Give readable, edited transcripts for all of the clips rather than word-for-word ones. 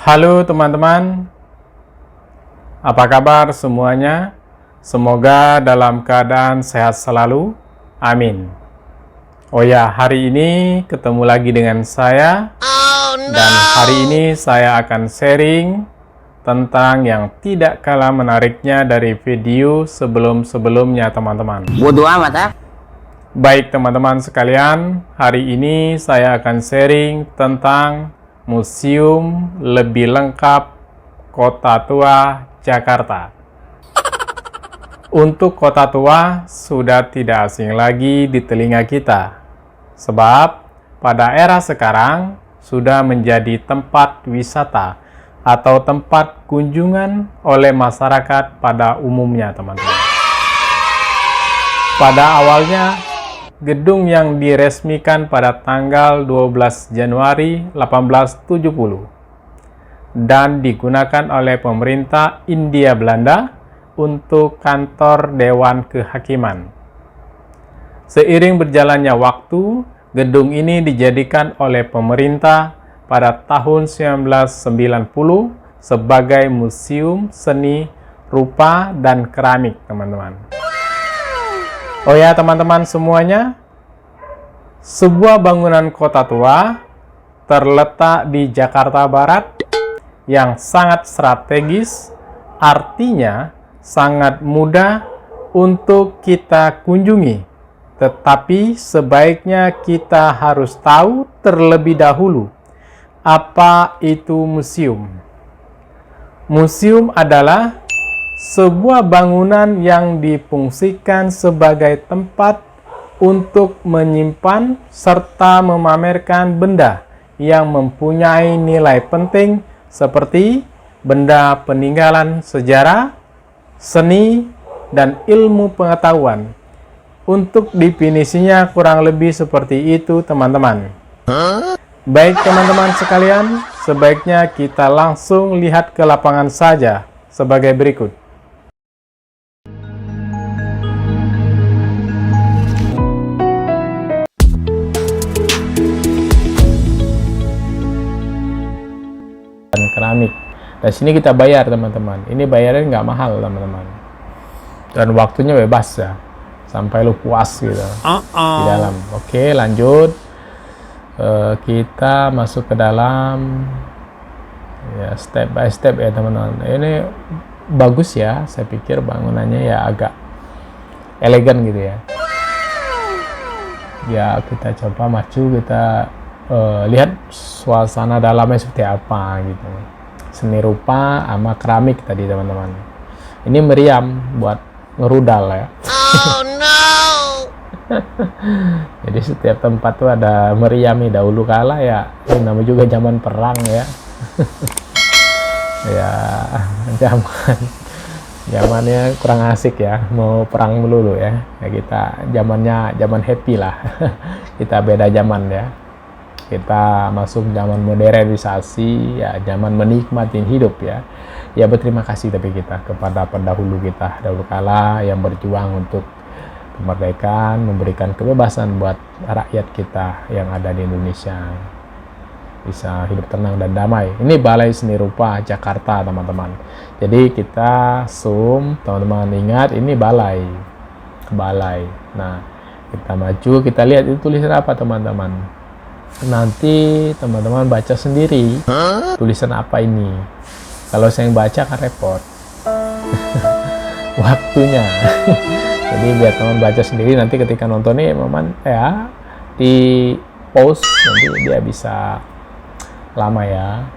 Halo teman-teman, apa kabar semuanya? Semoga dalam keadaan sehat selalu, amin. Oh ya, hari ini ketemu lagi dengan saya. Dan hari ini saya akan sharing tentang yang tidak kalah menariknya dari video sebelum-sebelumnya teman-teman. Bodoh amat ah. Baik teman-teman sekalian, hari ini saya akan sharing tentang museum lebih lengkap Kota Tua Jakarta. Untuk Kota Tua sudah tidak asing lagi di telinga kita, sebab pada era sekarang sudah menjadi tempat wisata atau tempat kunjungan oleh masyarakat pada umumnya teman-teman. Pada awalnya, gedung yang diresmikan pada tanggal 12 Januari 1870 dan digunakan oleh pemerintah Hindia Belanda untuk kantor Dewan Kehakiman. Seiring berjalannya waktu, gedung ini dijadikan oleh pemerintah pada tahun 1990 sebagai Museum Seni Rupa dan Keramik, teman-teman. Oh ya teman-teman semuanya, sebuah bangunan kota tua terletak di Jakarta Barat yang sangat strategis, artinya sangat mudah untuk kita kunjungi. Tetapi sebaiknya kita harus tahu terlebih dahulu apa itu museum. Museum adalah sebuah bangunan yang difungsikan sebagai tempat untuk menyimpan serta memamerkan benda yang mempunyai nilai penting seperti benda peninggalan sejarah, seni, dan ilmu pengetahuan. Untuk definisinya kurang lebih seperti itu teman-teman. Baik teman-teman sekalian, sebaiknya kita langsung lihat ke lapangan saja sebagai berikut. Dan keramik. Dari sini kita bayar teman-teman. Ini bayarnya nggak mahal teman-teman. Dan waktunya bebas ya, sampai lu puas gitu di dalam. Oke, lanjut. Kita masuk ke dalam. Ya, step by step ya teman-teman. Ini bagus ya. Saya pikir bangunannya ya agak elegan gitu ya. Ya kita coba maju, kita lihat suasana dalamnya seperti apa gitu. Seni rupa sama keramik tadi teman-teman. Ini meriam buat ngerudal ya. Oh no. Jadi setiap tempat tuh ada meriam nih, dahulu kala ya. Ini namanya juga zaman perang ya. Ya zamannya kurang asik ya, mau perang melulu ya. Ya kita zaman happy lah. Kita beda zaman ya. Kita masuk zaman modernisasi, ya zaman menikmati hidup ya. Ya berterima kasih tapi kita kepada pendahulu kita dahulu kala yang berjuang untuk kemerdekaan, memberikan kebebasan buat rakyat kita yang ada di Indonesia. Bisa hidup tenang dan damai. Ini Balai Seni Rupa Jakarta teman-teman. Jadi kita zoom, teman-teman ingat ini balai. Nah, kita maju, kita lihat itu tulisan apa teman-teman. Nanti teman-teman baca sendiri tulisan apa ini. Kalau saya yang baca kan repot waktunya. Jadi biar teman baca sendiri, nanti ketika nonton nih teman ya di pause, nanti dia bisa lama ya.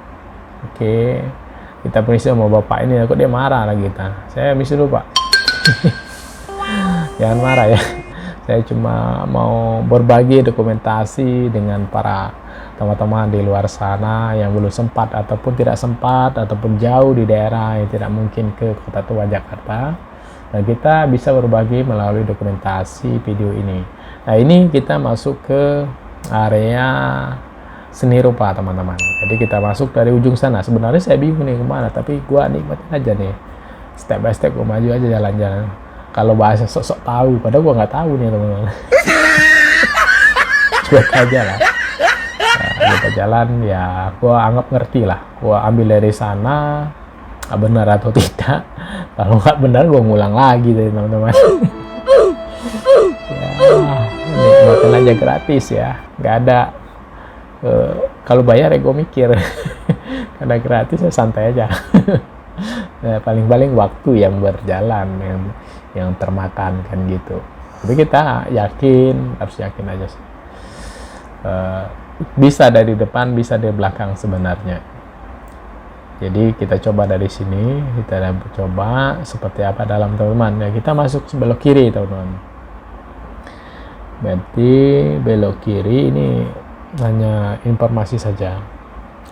Oke, kita permisi sama bapak ini, kok dia marah lagi kita. Saya misi dulu pak. Jangan marah ya. Saya cuma mau berbagi dokumentasi dengan para teman-teman di luar sana yang belum sempat ataupun tidak sempat ataupun jauh di daerah yang tidak mungkin ke Kota Tua Jakarta. Dan kita bisa berbagi melalui dokumentasi video ini. Nah ini kita masuk ke area seni rupa teman-teman. Jadi kita masuk dari ujung sana. Sebenarnya saya bingung nih kemana, tapi gua nikmatin aja nih. Step by step gua maju aja jalan-jalan. Kalau bahasa sok-sok tahu, padahal gua nggak tahu nih teman-teman. Cuek aja lah. Nah, kita jalan ya, gua anggap ngerti lah, gua ambil dari sana benar atau tidak. Kalau nggak benar gua ngulang lagi dari teman-teman. Ya, nikmatin aja gratis ya, nggak ada kalau bayar ya gue mikir. Karena gratis ya santai aja. Nah, paling-paling waktu yang berjalan yang termakan kan gitu. Tapi kita yakin, harus yakin aja sih. Bisa dari depan, bisa dari belakang sebenarnya. Jadi kita coba dari sini, kita coba seperti apa dalam teman-teman. Ya, kita masuk belok kiri teman-teman. Berarti belok kiri ini hanya informasi saja.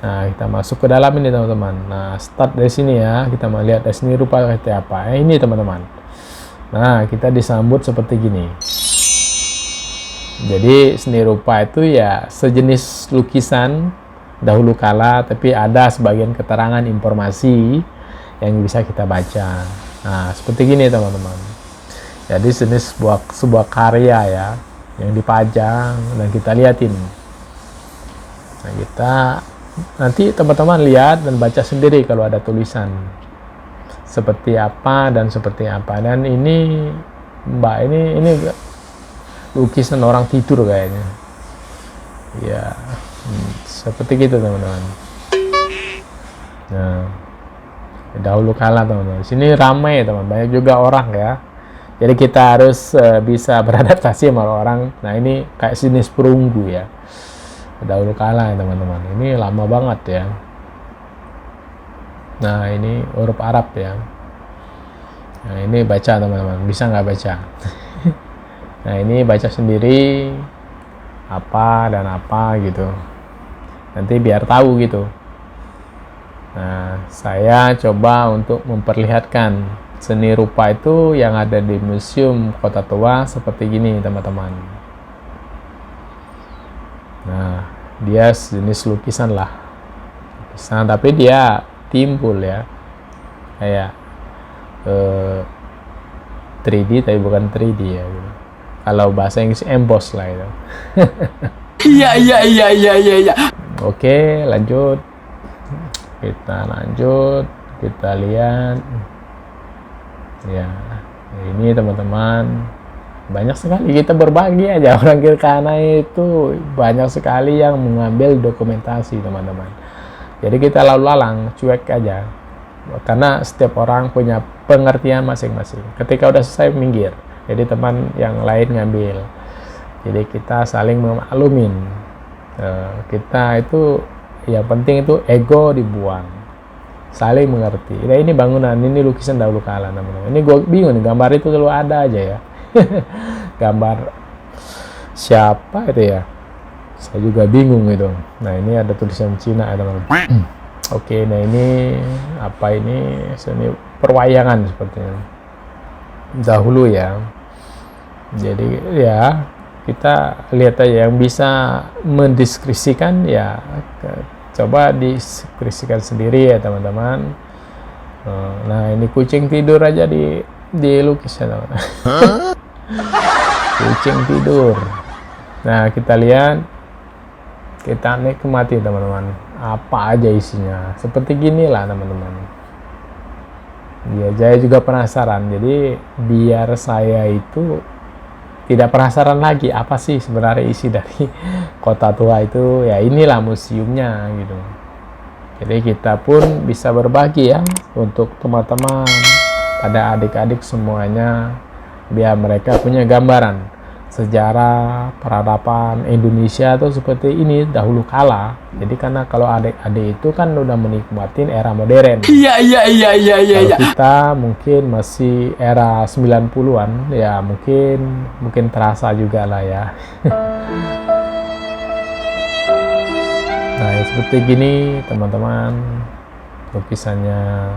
Nah, kita masuk ke dalam ini teman-teman. Nah, start dari sini ya, kita mau lihat dari sini rupa seperti apa. Ini teman-teman. Nah, kita disambut seperti gini. Jadi seni rupa itu ya sejenis lukisan dahulu kala, tapi ada sebagian keterangan informasi yang bisa kita baca. Nah, seperti gini teman-teman. Jadi jenis sebuah karya ya, yang dipajang dan kita liatin. Nah, kita nanti teman-teman lihat dan baca sendiri kalau ada tulisan seperti apa dan seperti apa. Dan ini Mbak, ini lukisan orang tidur kayaknya. Ya, seperti gitu teman-teman. Nah, dahulu kala teman-teman. Sini ramai teman, banyak juga orang ya. Jadi kita harus bisa beradaptasi sama orang. Nah, ini kayak jenis perunggu ya. Dahulu kala ya teman-teman. Ini lama banget ya. Nah, ini huruf Arab ya. Nah, ini baca teman-teman. Bisa nggak baca? Nah, ini baca sendiri apa dan apa gitu. Nanti biar tahu gitu. Nah, saya coba untuk memperlihatkan seni rupa itu yang ada di Museum Kota Tua seperti gini teman-teman. Nah, dia jenis lukisan lah. Lukisan, tapi dia timbul ya. Kayak 3D tapi bukan 3D ya gitu. Kalau bahasa Inggris emboss lah itu. Iya. Oke, lanjut. Kita lihat. Ya, ini teman-teman. Banyak sekali kita berbagi aja, orang Kirkana itu banyak sekali yang mengambil dokumentasi teman-teman. Jadi kita lalu lalang, cuek aja. Karena setiap orang punya pengertian masing-masing. Ketika udah selesai minggir. Jadi teman yang lain ngambil. Jadi kita saling memaklumin. Kita itu yang penting itu ego dibuang. Saling mengerti. Nah, ini bangunan, ini lukisan dahulu kala teman-teman. Ini gue bingung nih, gambar itu selalu ada aja ya. Gambar siapa itu ya? Saya juga bingung itu. Nah, ini ada tulisan Cina ya teman-teman. Oke, nah ini apa ini? Seni perwayangan sepertinya. Dahulu ya. Jadi ya kita lihat aja yang bisa mendeskripsikan ya, coba deskripsikan sendiri ya teman-teman. Nah, ini kucing tidur aja di lukis ya teman-teman. Kucing tidur. Nah, kita lihat, kita nikmati teman-teman, apa aja isinya. Seperti gini lah teman-teman. Ya, saya juga penasaran. Jadi biar saya itu tidak penasaran lagi apa sih sebenarnya isi dari Kota Tua itu. Ya, inilah museumnya gitu. Jadi kita pun bisa berbagi ya untuk teman-teman, pada adik-adik semuanya, biar mereka punya gambaran sejarah peradaban Indonesia tuh seperti ini dahulu kala. Jadi karena kalau adik-adik itu kan udah menikmatin era modern. Iya. Kalau kita mungkin masih era 90-an ya, mungkin terasa juga lah ya. Nah, seperti gini teman-teman lukisannya.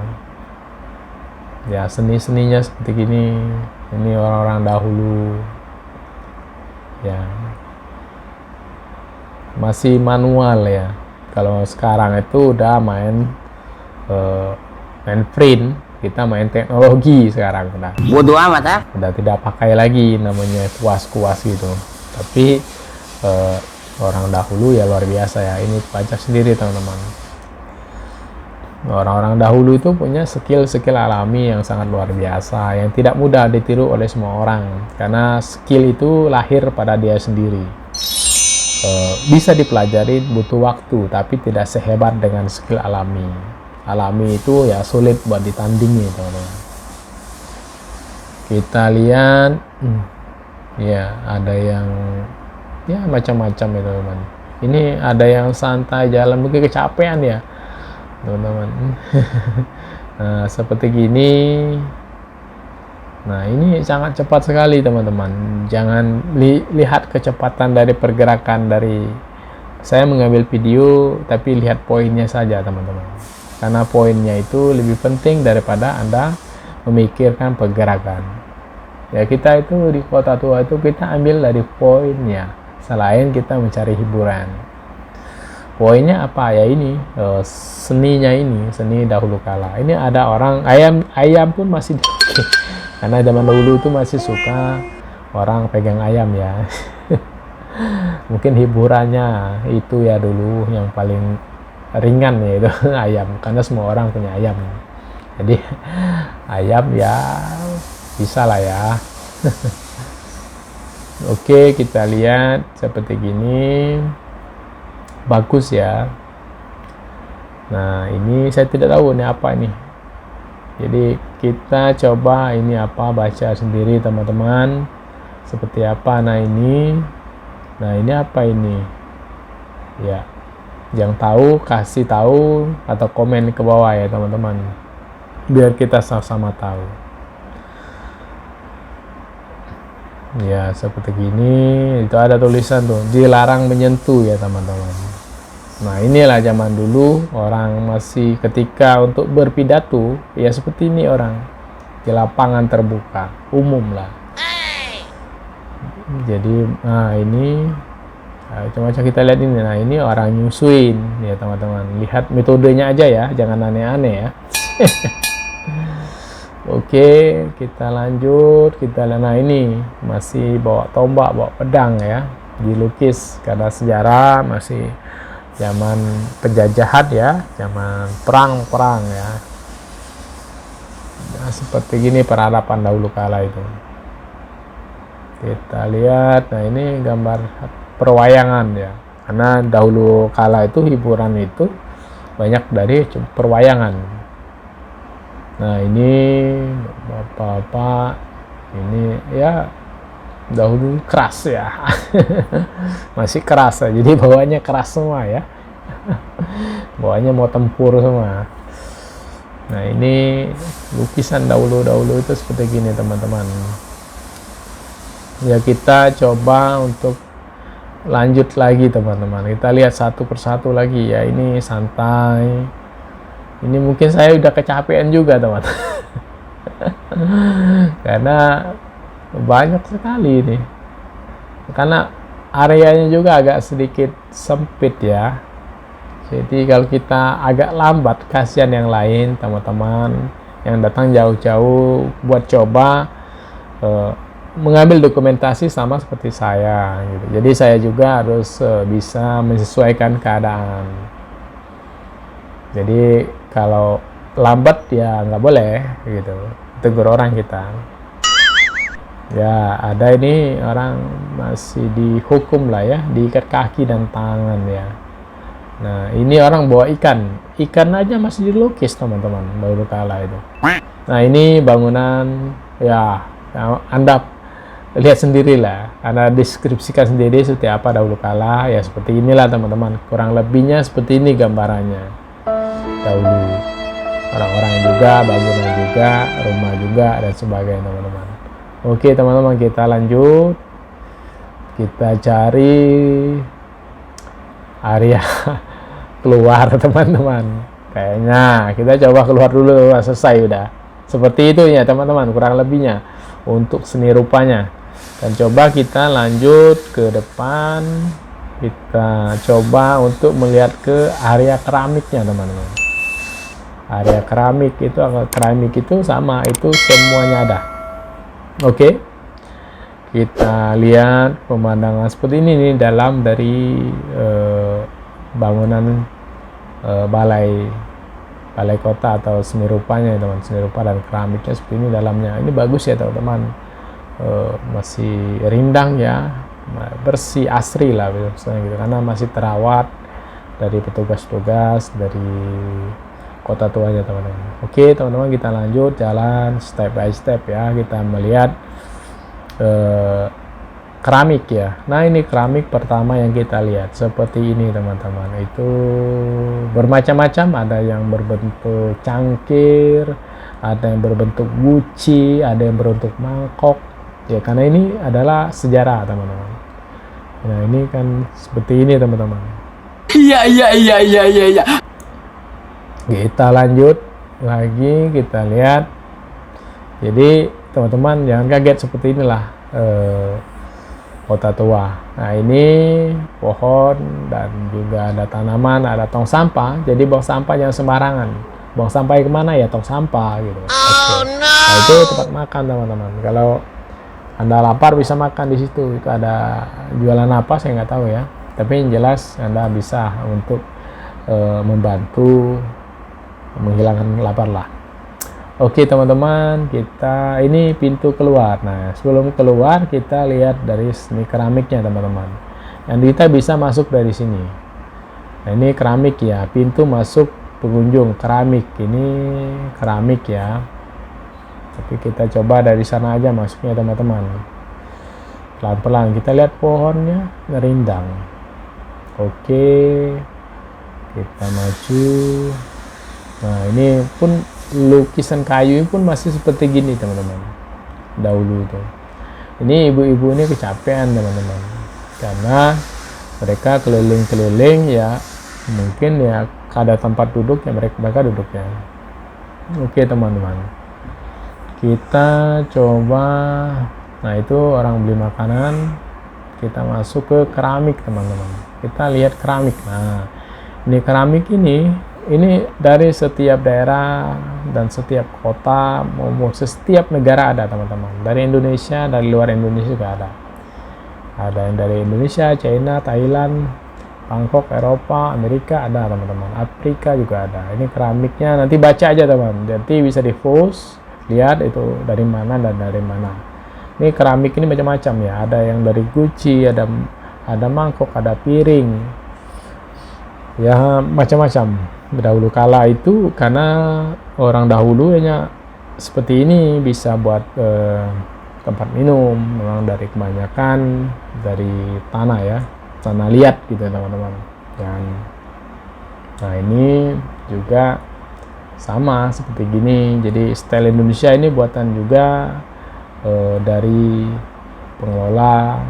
Ya, seni-seninya seperti gini. Ini orang-orang dahulu. Ya, masih manual ya. Kalau sekarang itu udah main print, kita main teknologi sekarang udah. Bodoh amat ah. Udah tidak pakai lagi namanya kuas-kuas gitu. Tapi Orang dahulu ya luar biasa ya, ini baca sendiri teman-teman. Orang-orang dahulu itu punya skill-skill alami yang sangat luar biasa, yang tidak mudah ditiru oleh semua orang, karena skill itu lahir pada dia sendiri. Bisa dipelajari, butuh waktu, tapi tidak sehebat dengan skill alami. Alami itu ya sulit buat ditandingi teman-teman. Kita lihat, ya ada yang ya macam-macam ya teman-teman. Ini ada yang santai jalan, mungkin kecapean ya teman-teman. Nah seperti gini. Nah ini sangat cepat sekali teman-teman. Jangan lihat kecepatan dari pergerakan dari saya mengambil video, tapi lihat poinnya saja teman-teman, karena poinnya itu lebih penting daripada Anda memikirkan pergerakan. Ya kita itu di kota tua itu kita ambil dari poinnya, selain kita mencari hiburan. Poinnya apa ya, ini seninya, ini seni dahulu kala. Ini ada orang ayam pun masih karena zaman dahulu itu masih suka orang pegang ayam ya. Mungkin hiburannya itu ya dulu yang paling ringan ya itu ayam, karena semua orang punya ayam. Jadi ayam ya bisa lah ya. Oke, kita lihat seperti gini. Bagus ya. Nah ini saya tidak tahu ini apa ini, jadi kita coba ini apa, baca sendiri teman-teman seperti apa. Nah ini apa ini ya, yang tahu kasih tahu atau komen ke bawah ya teman-teman, biar kita sama-sama tahu ya. Seperti gini, itu ada tulisan tuh, dilarang menyentuh ya teman-teman. Nah inilah zaman dulu orang masih ketika untuk berpidato ya seperti ini, orang di lapangan terbuka umum lah. Jadi nah ini macam-macam kita lihat ini. Nah ini orang nyusuin ya teman-teman, lihat metodenya aja ya, jangan aneh-aneh ya. Oke, kita lanjut. Kita lihat, nah ini masih bawa tombak, bawa pedang ya, dilukis karena sejarah masih zaman penjajahan ya, zaman perang ya. Nah, seperti gini peradaban dahulu kala itu. Kita lihat, nah ini gambar perwayangan ya, karena dahulu kala itu hiburan itu banyak dari perwayangan. Nah ini bapak-bapak ini ya dahulu keras ya. Masih keras ya, jadi bawahnya keras semua ya. Bawahnya mau tempur semua. Nah ini lukisan dahulu itu seperti gini teman-teman ya. Kita coba untuk lanjut lagi teman-teman, kita lihat satu persatu lagi ya. Ini santai, ini mungkin saya udah kecapean juga teman-teman. Karena banyak sekali nih, karena areanya juga agak sedikit sempit ya. Jadi kalau kita agak lambat, kasihan yang lain teman-teman yang datang jauh-jauh buat coba mengambil dokumentasi sama seperti saya gitu. Jadi saya juga harus bisa menyesuaikan keadaan. Jadi kalau lambat ya nggak boleh gitu, tegur orang kita. Ya ada ini orang masih dihukum lah ya, diikat kaki dan tangan ya. Nah ini orang bawa ikan aja masih dilukis teman-teman dahulu kala itu. Nah ini bangunan ya, Anda lihat sendirilah, Anda deskripsikan sendiri seperti apa dahulu kala ya. Seperti inilah teman-teman, kurang lebihnya seperti ini gambarannya dahulu. Orang-orang juga, bangunan juga, rumah juga dan sebagainya teman-teman. Oke teman-teman, kita lanjut. Kita cari area keluar teman-teman. Kayaknya kita coba keluar dulu, selesai udah. Seperti itu ya teman-teman, kurang lebihnya untuk seni rupanya. Dan coba kita lanjut ke depan. Kita coba untuk melihat ke area keramiknya teman-teman. Area keramik itu sama, itu semuanya ada. Oke, kita lihat pemandangan seperti ini nih dalam dari bangunan balai kota atau seni rupanya, teman. Seni rupa dan keramiknya seperti ini dalamnya. Ini bagus ya teman-teman, masih rindang ya, bersih, asri lah misalnya gitu, karena masih terawat dari petugas-petugas dari kota tuanya, teman-teman. Oke teman-teman, kita lanjut jalan step by step ya, kita melihat keramik ya. Nah ini keramik pertama yang kita lihat seperti ini teman-teman, itu bermacam-macam, ada yang berbentuk cangkir, ada yang berbentuk guci, ada yang berbentuk mangkok ya, karena ini adalah sejarah teman-teman. Nah ini kan seperti ini teman-teman. Iya. Kita lanjut lagi, kita lihat. Jadi teman-teman jangan kaget, seperti inilah kota tua. Nah ini pohon dan juga ada tanaman, ada tong sampah. Jadi buang sampah jangan sembarangan. Buang sampah kemana ya? Tong sampah gitu. Nah itu tempat makan teman-teman. Kalau Anda lapar bisa makan di situ. Itu ada jualan apa saya nggak tahu ya. Tapi yang jelas Anda bisa untuk membantu menghilangkan lapar lah. Oke teman-teman, kita ini pintu keluar. Nah sebelum keluar kita lihat dari seni keramiknya teman-teman. Yang kita bisa masuk dari sini. Nah ini keramik ya, pintu masuk pengunjung keramik. Ini keramik ya. Tapi kita coba dari sana aja masuknya teman-teman. Pelan-pelan kita lihat pohonnya ngerindang. Oke, kita maju. Nah ini pun lukisan kayu pun masih seperti gini teman-teman, dahulu itu. Ini ibu-ibu ini kecapean teman-teman, karena mereka keliling-keliling ya, mungkin ya ada tempat duduk ya, mereka duduknya. Oke teman-teman, kita coba. Nah itu orang beli makanan. Kita masuk ke keramik teman-teman, kita lihat keramik. Nah ini keramik ini dari setiap daerah dan setiap kota, maupun setiap negara ada teman-teman. Dari Indonesia, dari luar Indonesia juga ada. Ada yang dari Indonesia, China, Thailand, Bangkok, Eropa, Amerika ada teman-teman. Afrika juga ada. Ini keramiknya nanti baca aja teman. Jadi bisa di post, lihat itu dari mana dan dari mana. Ini keramik ini macam-macam ya. Ada yang dari guci, ada mangkok, ada piring. Ya macam-macam. Dahulu kala itu karena orang dahulu hanya seperti ini bisa buat tempat minum, memang dari kebanyakan dari tanah ya, tanah liat gitu teman-teman. Dan nah ini juga sama seperti gini. Jadi style Indonesia ini buatan juga dari pengelola.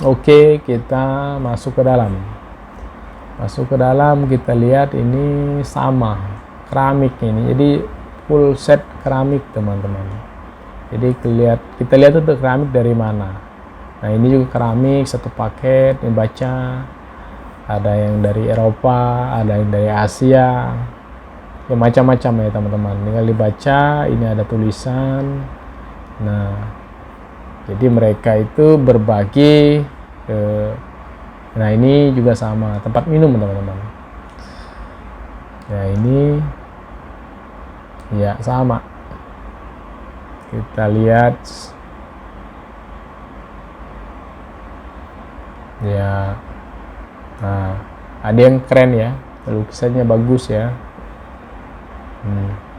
Oke, kita masuk ke dalam. Kita lihat ini sama keramik ini, jadi full set keramik teman-teman. Jadi kita lihat itu keramik dari mana. Nah ini juga keramik satu paket, ini baca ada yang dari Eropa, ada yang dari Asia ya, macam-macam ya teman-teman. Tinggal dibaca, ini ada tulisan. Nah jadi mereka itu berbagi nah ini juga sama tempat minum teman-teman. Ya ini ya sama. Kita lihat ya. Nah ada yang keren ya, lukisannya bagus ya.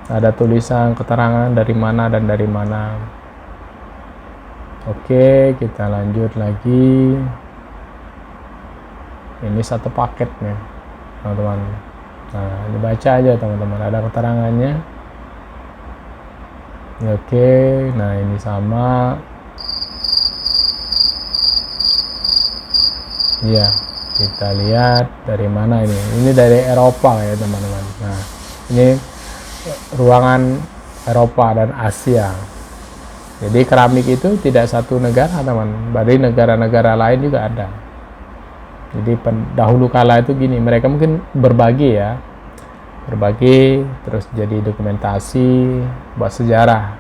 Ada tulisan keterangan dari mana dan dari mana. Oke, kita lanjut lagi. Ini satu paketnya teman-teman. Nah ini baca aja teman-teman, ada keterangannya. Oke, nah ini sama ya. Kita lihat dari mana ini dari Eropa ya teman-teman. Nah ini ruangan Eropa dan Asia. Jadi keramik itu tidak satu negara teman, dari negara-negara lain juga ada. Jadi dahulu kala itu gini, mereka mungkin berbagi terus jadi dokumentasi buat sejarah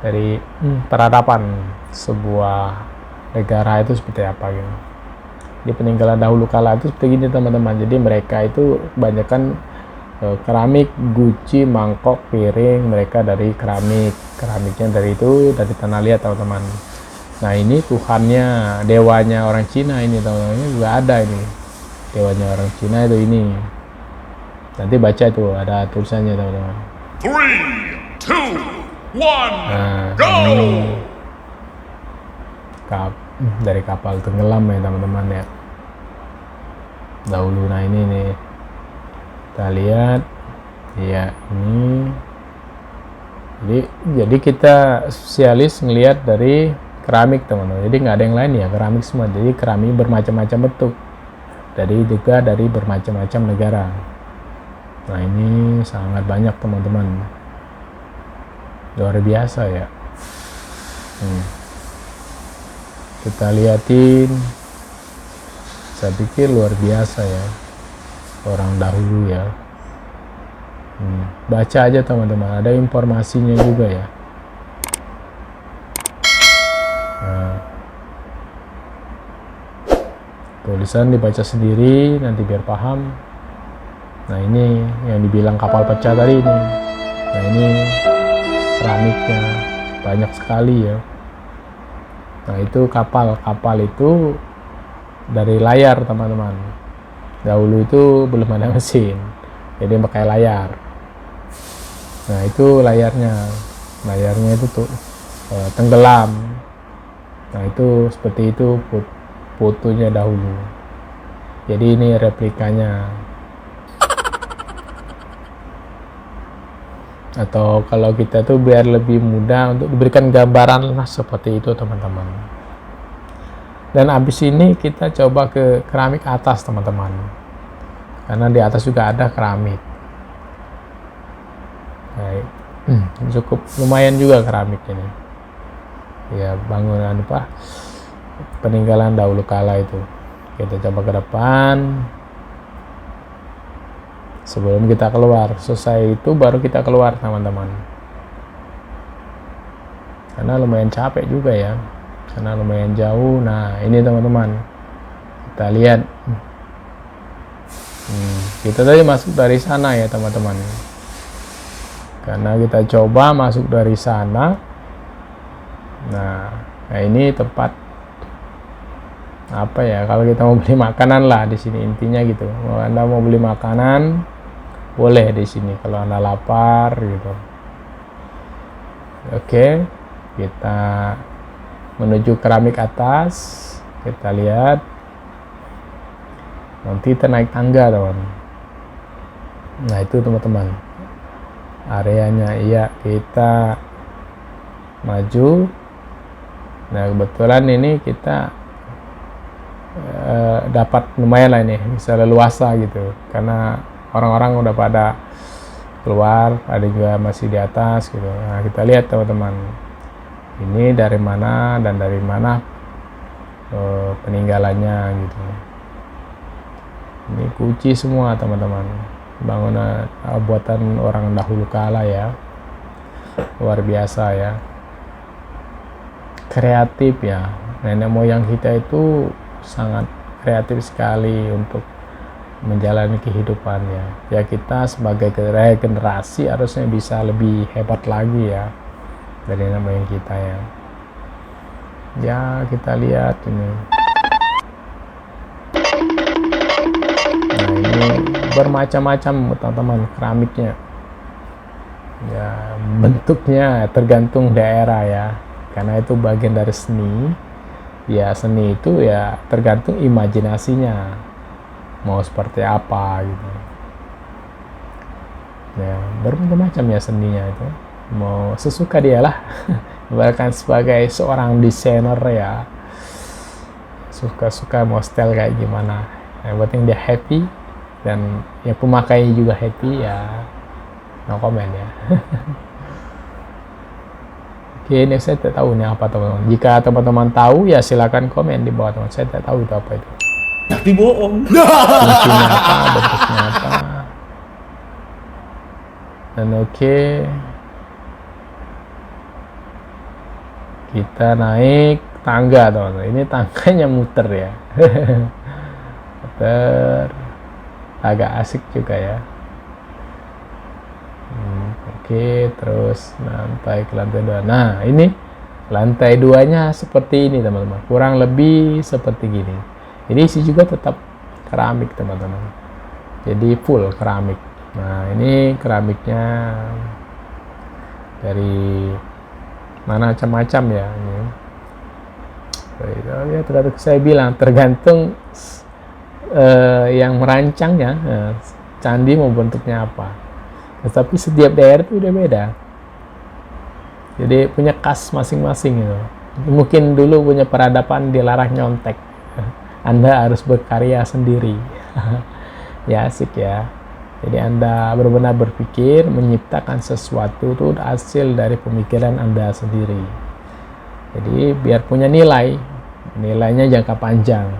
dari peradaban sebuah negara itu seperti apa gitu. Di peninggalan dahulu kala itu seperti ini teman-teman. Jadi mereka itu kebanyakan keramik, guci, mangkok, piring, mereka dari keramiknya dari tanah liat teman-teman. Nah ini Tuhannya, dewanya orang Cina ini teman-teman, ini juga ada ini dewanya orang Cina itu ini. Nanti baca itu ada tulisannya teman-teman. 3, 2, 1, Nah, go! ini dari kapal tenggelam ya teman-teman ya. Dahulu, nah ini nih kita lihat ya ini. Jadi kita spesialis ngelihat dari keramik teman-teman. Jadi nggak ada yang lain ya, keramik semua. Jadi keramik bermacam-macam bentuk. Juga dari bermacam-macam negara. Nah ini sangat banyak teman-teman. Luar biasa ya. Kita lihatin, saya pikir luar biasa ya orang dahulu ya. Baca aja teman-teman, ada informasinya juga ya. Nah, tulisan dibaca sendiri nanti biar paham. Nah ini yang dibilang kapal pecah tadi ini. Nah ini keramiknya banyak sekali ya. Nah itu kapal itu dari layar teman-teman. Dahulu itu belum ada mesin, jadi pakai layar. Nah itu layarnya itu tuh tenggelam. Nah itu seperti itu fotonya dahulu. Jadi ini replikanya. Atau kalau kita tuh biar lebih mudah untuk diberikan gambaran lah seperti itu teman-teman. Dan abis ini kita coba ke keramik atas teman-teman, karena di atas juga ada keramik. Baik. Cukup lumayan juga keramik ini ya, bangunan peninggalan dahulu kala itu. Kita coba ke depan sebelum kita keluar. Selesai itu baru kita keluar teman-teman, karena lumayan capek juga ya, karena lumayan jauh. Nah ini teman-teman, kita lihat kita tadi masuk dari sana ya teman-teman, karena kita coba masuk dari sana. Nah ini tempat apa ya, kalau kita mau beli makanan lah di sini intinya gitu. Kalau Anda mau beli makanan boleh di sini kalau Anda lapar gitu. Oke, kita menuju keramik atas. Kita lihat, nanti kita naik tangga teman. Nah itu teman-teman areanya. Iya, kita maju. Nah kebetulan ini kita dapat lumayan lah ini, bisa leluasa gitu, karena orang-orang udah pada keluar, ada juga masih di atas gitu. Nah kita lihat teman-teman, ini dari mana dan dari mana peninggalannya gitu. Ini kunci semua teman-teman, bangunan buatan orang dahulu kala ya, luar biasa ya, kreatif ya. Nenek moyang kita itu sangat kreatif sekali untuk menjalani kehidupannya ya. Kita sebagai generasi harusnya bisa lebih hebat lagi ya dari nenek moyang kita ya. Ya kita lihat ini. Nah ini bermacam-macam teman-teman keramiknya ya, bentuknya tergantung daerah ya, karena itu bagian dari seni ya. Seni itu ya tergantung imajinasinya mau seperti apa gitu ya, bermacam-macam ya seninya itu, mau sesuka dia lah. Bahkan sebagai seorang desainer ya, suka-suka mau style kayak gimana, yang penting dia happy dan ya pemakainya juga happy ya, no comment ya. Oke, ini saya tidak tahu ini apa teman-teman. Jika teman-teman tahu ya silakan komen di bawah teman. Saya tidak tahu itu apa itu. Tapi bohong. Fungsinya apa, bentuknya apa. Dan oke, kita naik tangga teman-teman. Ini tangganya muter ya. Muter, agak asik juga ya. Oke, terus lantai ke lantai 2. Nah, ini lantai 2-nya seperti ini teman-teman, kurang lebih seperti gini. Ini isi juga tetap keramik teman-teman, jadi full keramik. Nah, ini keramiknya dari mana macam-macam ya ini. Ya, saya bilang tergantung yang merancangnya, candi mau bentuknya apa. Tetapi setiap daerah itu udah beda, jadi punya khas masing-masing gitu. Mungkin dulu punya peradaban dilarang nyontek, Anda harus berkarya sendiri. Ya asik ya. Jadi Anda benar-benar berpikir menciptakan sesuatu itu hasil dari pemikiran Anda sendiri. Jadi biar punya nilainya jangka panjang,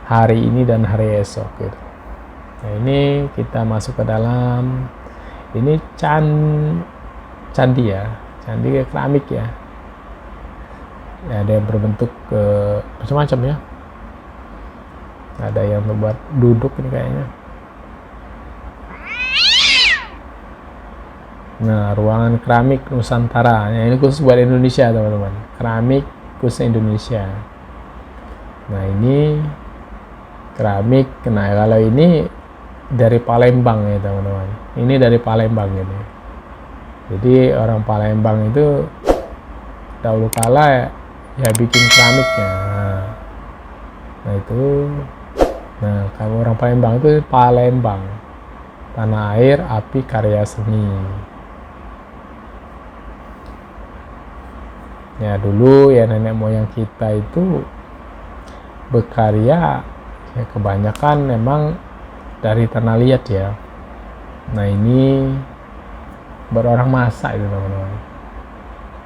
hari ini dan hari esok gitu. Nah, ini kita masuk ke dalam. Ini candi ya, candi keramik ya. Ada yang berbentuk macam-macam ya. Ada yang buat duduk ini kayaknya. Nah, ruangan keramik Nusantara. Nah, ini khusus buat Indonesia teman-teman. Keramik khusus Indonesia. Nah, ini keramik. Nah, kalau ini dari Palembang ya teman-teman. Ini dari Palembang ini. Jadi orang Palembang itu dahulu kala ya bikin keramiknya. Nah itu. Nah, kalau orang Palembang itu Palembang. Tanah air, api, karya seni. Ya dulu ya nenek moyang kita itu berkarya ya kebanyakan memang dari tanah liat ya. Nah ini berorang masak itu teman-teman.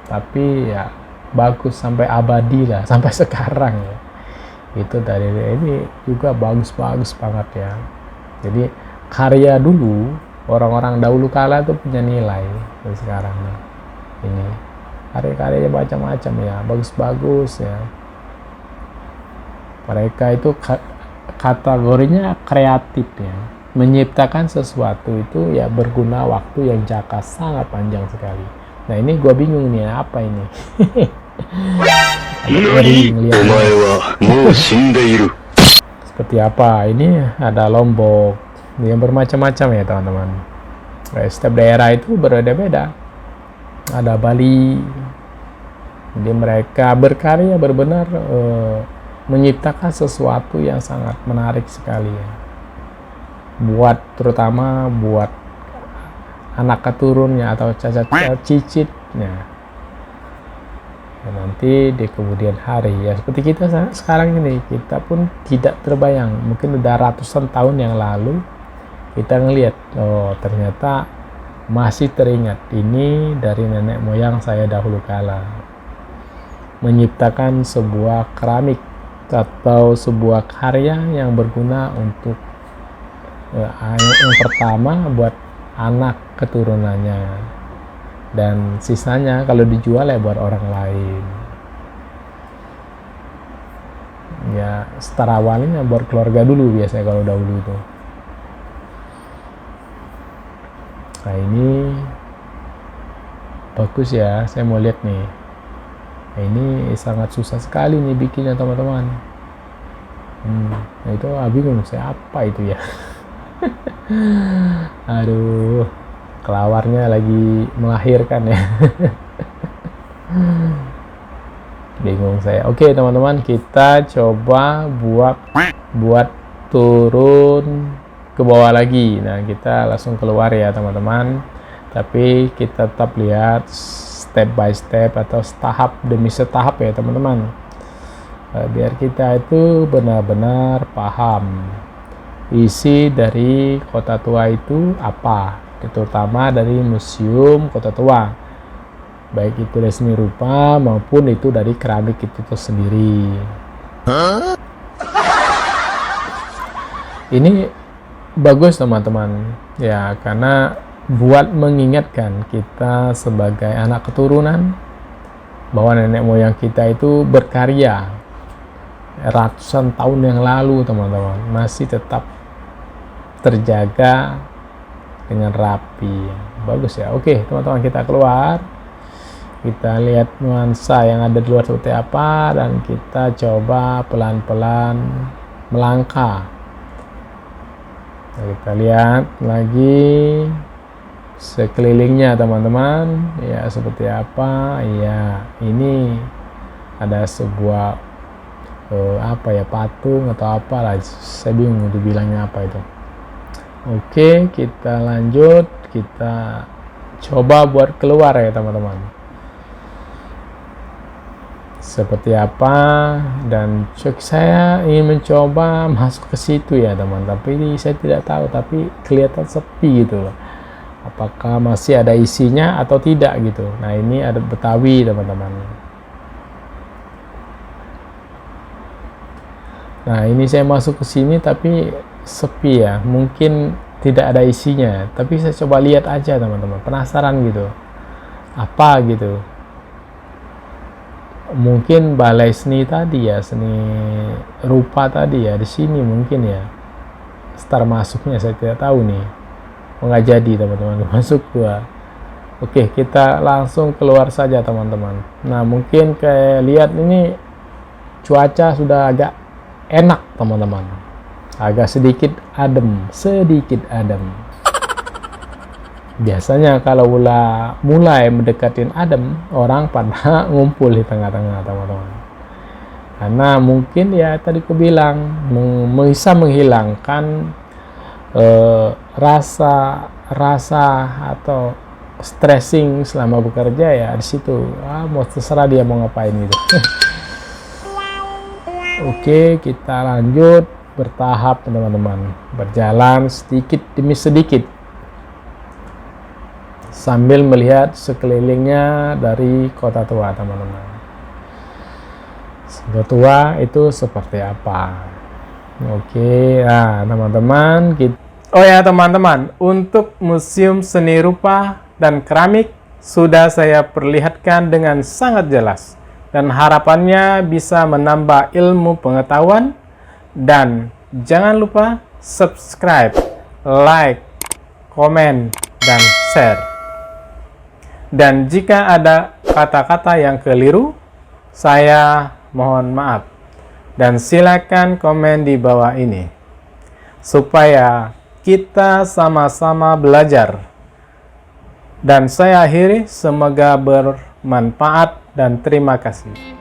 Tapi ya bagus sampai abadi lah, sampai sekarang ya. Itu dari ini juga bagus-bagus banget ya. Jadi karya dulu orang-orang dahulu kala itu punya nilai. Dan sekarang nah, ini karya-karyanya macam-macam ya, bagus-bagus ya. Mereka itu kategorinya kreatif ya, menciptakan sesuatu itu ya berguna waktu yang jangka sangat panjang sekali. Nah ini gue bingung nih apa ini. Seperti apa ini? Ada Lombok yang bermacam-macam ya teman-teman. Setiap daerah itu berbeda-beda. Ada Bali, jadi mereka berkarya benar-benar menciptakan sesuatu yang sangat menarik sekali ya. Terutama buat anak keturunnya atau cacat cicitnya. Ya, nanti di kemudian hari ya seperti kita sekarang ini, kita pun tidak terbayang, mungkin udah ratusan tahun yang lalu kita ngelihat, oh ternyata masih teringat ini dari nenek moyang saya dahulu kala menciptakan sebuah keramik atau sebuah karya yang berguna untuk yang pertama buat anak keturunannya, dan sisanya kalau dijual ya buat orang lain ya. Setara awalnya buat keluarga dulu biasanya kalau dahulu itu. Nah ini bagus ya, saya mau lihat nih. Nah, ini sangat susah sekali nih bikinnya teman-teman. Nah itu bingung saya apa itu ya. Aduh, kelawarnya lagi melahirkan ya. Bingung saya. Oke teman-teman, kita coba buat turun ke bawah lagi. Nah kita langsung keluar ya teman-teman, tapi kita tetap lihat step by step atau tahap demi setahap ya teman-teman, biar kita itu benar-benar paham isi dari Kota Tua itu apa, terutama dari Museum Kota Tua, baik itu dari seni rupa maupun itu dari keramik itu sendiri. Ini bagus teman-teman ya, karena buat mengingatkan kita sebagai anak keturunan bahwa nenek moyang kita itu berkarya ratusan tahun yang lalu, teman-teman, masih tetap terjaga dengan rapi. Bagus ya. Oke, teman-teman, kita keluar, kita lihat nuansa yang ada di luar seperti apa, dan kita coba pelan-pelan melangkah. Nah, kita lihat lagi sekelilingnya, teman-teman, ya, seperti apa. Ya, ini ada sebuah patung atau apalah, saya bingung dibilangnya apa itu. Oke, kita lanjut, kita coba buat keluar ya, teman-teman, seperti apa. Dan saya ingin mencoba masuk ke situ ya, teman, tapi saya tidak tahu, tapi kelihatan sepi gitu loh. Apakah masih ada isinya atau tidak gitu. Nah, ini ada Betawi, teman-teman. Nah, ini saya masuk ke sini tapi sepi ya, mungkin tidak ada isinya, tapi saya coba lihat aja, teman-teman, penasaran gitu, apa gitu. Mungkin balai seni tadi ya, seni rupa tadi ya, di sini mungkin ya start masuknya, saya tidak tahu nih, nggak jadi, teman-teman, masuk gua. Oke, kita langsung keluar saja, teman-teman. Nah, mungkin kayak lihat ini cuaca sudah agak enak, teman-teman, agak sedikit adem. Biasanya kalau mulai mendekatin adem, orang pada ngumpul di tengah-tengah, teman-teman, karena mungkin ya tadi aku bilang bisa menghilangkan rasa atau stressing selama bekerja ya. Di situ mau terserah dia mau ngapain gitu. Oke, kita lanjut bertahap, teman-teman, berjalan sedikit demi sedikit sambil melihat sekelilingnya dari kota tua, teman-teman. Kota tua itu seperti apa? Oke, nah, teman-teman, oh ya, teman-teman, untuk Museum Seni Rupa dan Keramik sudah saya perlihatkan dengan sangat jelas, dan harapannya bisa menambah ilmu pengetahuan. Dan jangan lupa subscribe, like, komen, dan share. Dan jika ada kata-kata yang keliru, saya mohon maaf. Dan silakan komen di bawah ini, supaya kita sama-sama belajar. Dan saya akhiri, semoga bermanfaat dan terima kasih.